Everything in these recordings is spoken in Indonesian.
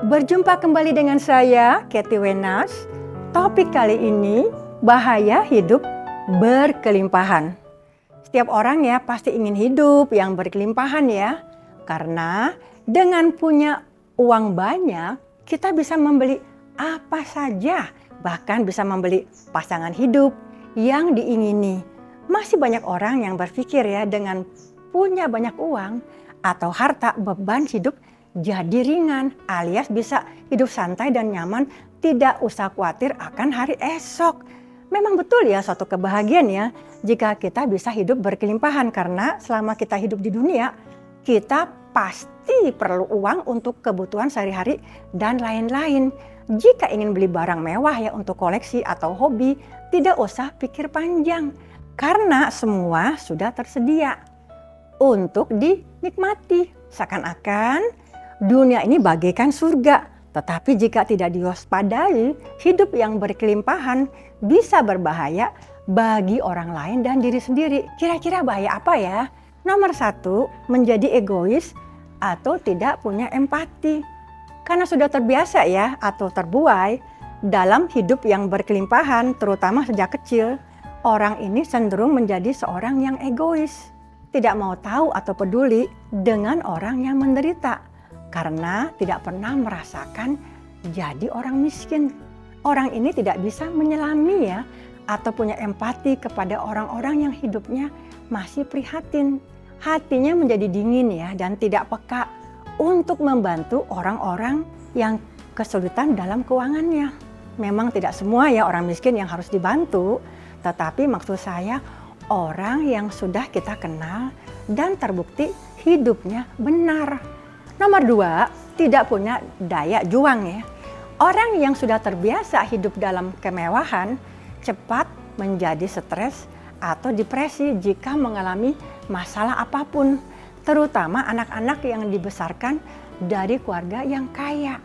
Berjumpa kembali dengan saya, Katie Wenas. Topik kali ini, bahaya hidup berkelimpahan. Setiap orang ya pasti ingin hidup yang berkelimpahan ya. Karena dengan punya uang banyak, kita bisa membeli apa saja. Bahkan bisa membeli pasangan hidup yang diingini. Masih banyak orang yang berpikir ya dengan punya banyak uang atau harta, beban hidup jadi ringan, alias bisa hidup santai dan nyaman, tidak usah khawatir akan hari esok. Memang betul ya suatu kebahagiaan ya jika kita bisa hidup berkelimpahan, karena selama kita hidup di dunia kita pasti perlu uang untuk kebutuhan sehari-hari dan lain-lain. Jika ingin beli barang mewah ya untuk koleksi atau hobi, tidak usah pikir panjang karena semua sudah tersedia untuk dinikmati. Seakan-akan dunia ini bagaikan surga, tetapi jika tidak diwaspadai, hidup yang berkelimpahan bisa berbahaya bagi orang lain dan diri sendiri. Kira-kira bahaya apa ya? Nomor 1, menjadi egois atau tidak punya empati. Karena sudah terbiasa ya atau terbuai dalam hidup yang berkelimpahan, terutama sejak kecil, orang ini cenderung menjadi seorang yang egois. Tidak mau tahu atau peduli dengan orang yang menderita. Karena tidak pernah merasakan jadi orang miskin. Orang ini tidak bisa menyelami ya atau punya empati kepada orang-orang yang hidupnya masih prihatin. Hatinya menjadi dingin ya dan tidak peka untuk membantu orang-orang yang kesulitan dalam keuangannya. Memang tidak semua ya orang miskin yang harus dibantu, tetapi maksud saya orang yang sudah kita kenal dan terbukti hidupnya benar. Nomor 2, tidak punya daya juang ya. Orang yang sudah terbiasa hidup dalam kemewahan cepat menjadi stres atau depresi jika mengalami masalah apapun. Terutama anak-anak yang dibesarkan dari keluarga yang kaya.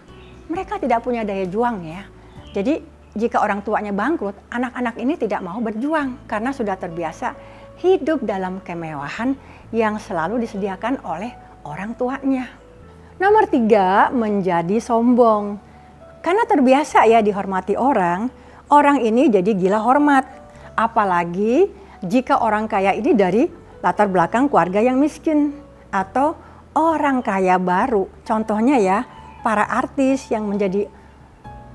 Mereka tidak punya daya juang ya. Jadi jika orang tuanya bangkrut, anak-anak ini tidak mau berjuang karena sudah terbiasa hidup dalam kemewahan yang selalu disediakan oleh orang tuanya. Nomor 3, menjadi sombong. Karena terbiasa ya dihormati orang, orang ini jadi gila hormat. Apalagi jika orang kaya ini dari latar belakang keluarga yang miskin atau orang kaya baru. Contohnya ya, para artis yang menjadi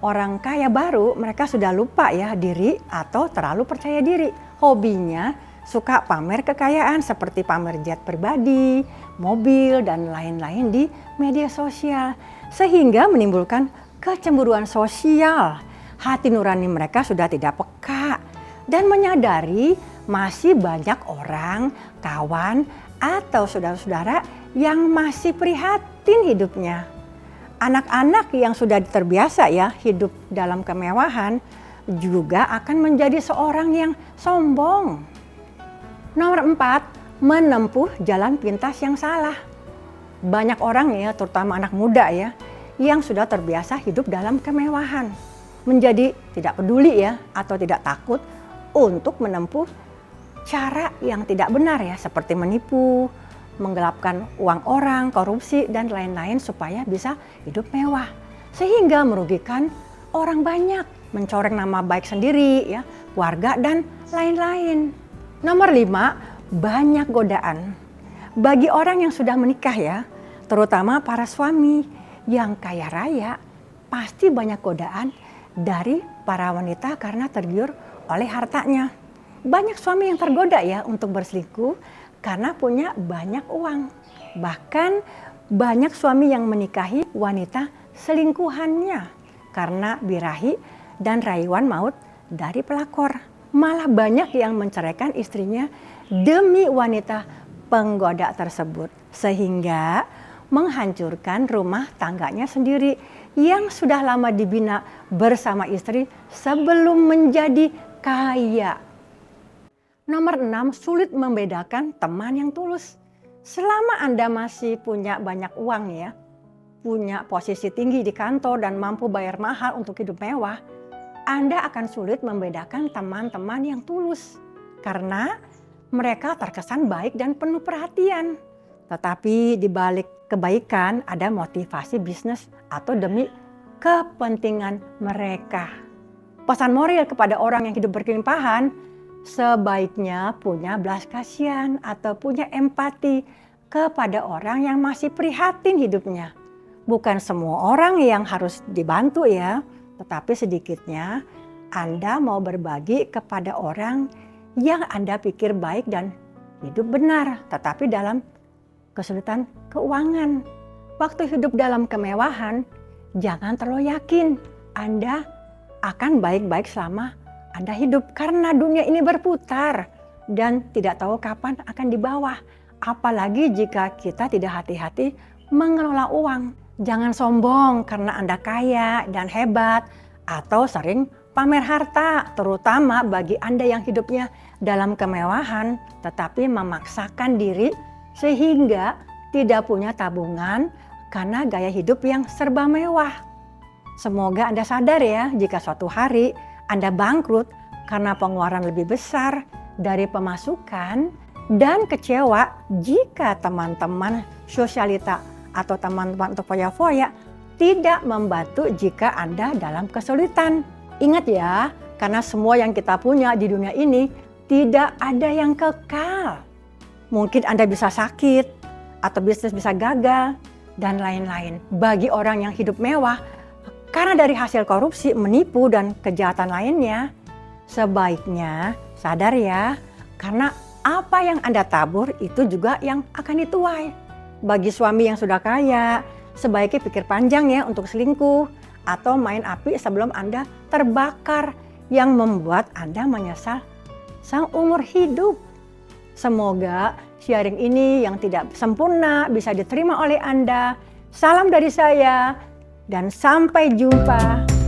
orang kaya baru, mereka sudah lupa ya diri atau terlalu percaya diri. Hobinya suka pamer kekayaan seperti pamer jet pribadi, mobil, dan lain-lain di media sosial. Sehingga menimbulkan kecemburuan sosial. Hati nurani mereka sudah tidak peka dan menyadari masih banyak orang, kawan, atau saudara-saudara yang masih prihatin hidupnya. Anak-anak yang sudah terbiasa ya hidup dalam kemewahan juga akan menjadi seorang yang sombong. Nomor 4, menempuh jalan pintas yang salah. Banyak orang ya, terutama anak muda ya, yang sudah terbiasa hidup dalam kemewahan. Menjadi tidak peduli ya, atau tidak takut untuk menempuh cara yang tidak benar ya, seperti menipu, menggelapkan uang orang, korupsi, dan lain-lain supaya bisa hidup mewah. Sehingga merugikan orang banyak, mencoreng nama baik sendiri ya, keluarga, dan lain-lain. Nomor 5, banyak godaan. Bagi orang yang sudah menikah ya, terutama para suami yang kaya raya, pasti banyak godaan dari para wanita karena tergiur oleh hartanya. Banyak suami yang tergoda ya untuk berselingkuh karena punya banyak uang. Bahkan banyak suami yang menikahi wanita selingkuhannya karena birahi dan rayuan maut dari pelakor. Malah banyak yang menceraikan istrinya demi wanita penggoda tersebut. Sehingga menghancurkan rumah tangganya sendiri yang sudah lama dibina bersama istri sebelum menjadi kaya. Nomor 6, sulit membedakan teman yang tulus. Selama Anda masih punya banyak uang ya, punya posisi tinggi di kantor dan mampu bayar mahal untuk hidup mewah, Anda akan sulit membedakan teman-teman yang tulus. Karena mereka terkesan baik dan penuh perhatian. Tetapi di balik kebaikan ada motivasi bisnis atau demi kepentingan mereka. Pesan moral kepada orang yang hidup berkelimpahan, sebaiknya punya belas kasihan atau punya empati kepada orang yang masih prihatin hidupnya. Bukan semua orang yang harus dibantu ya, tetapi sedikitnya Anda mau berbagi kepada orang yang Anda pikir baik dan hidup benar, tetapi dalam kesulitan keuangan. Waktu hidup dalam kemewahan, jangan terlalu yakin Anda akan baik-baik selama Anda hidup. Karena dunia ini berputar dan tidak tahu kapan akan di bawah. Apalagi jika kita tidak hati-hati mengelola uang. Jangan sombong karena Anda kaya dan hebat atau sering pamer harta, terutama bagi Anda yang hidupnya dalam kemewahan tetapi memaksakan diri sehingga tidak punya tabungan karena gaya hidup yang serba mewah. Semoga Anda sadar ya, jika suatu hari Anda bangkrut karena pengeluaran lebih besar dari pemasukan dan kecewa jika teman-teman sosialita atau teman-teman untuk foya-foya tidak membantu jika Anda dalam kesulitan. Ingat ya, karena semua yang kita punya di dunia ini tidak ada yang kekal. Mungkin Anda bisa sakit atau bisnis bisa gagal dan lain-lain. Bagi orang yang hidup mewah, karena dari hasil korupsi, menipu dan kejahatan lainnya, sebaiknya sadar ya, karena apa yang Anda tabur itu juga yang akan dituai. Bagi suami yang sudah kaya, sebaiknya pikir panjang ya untuk selingkuh atau main api sebelum Anda terbakar yang membuat Anda menyesal seumur hidup. Semoga sharing ini yang tidak sempurna bisa diterima oleh Anda. Salam dari saya dan sampai jumpa.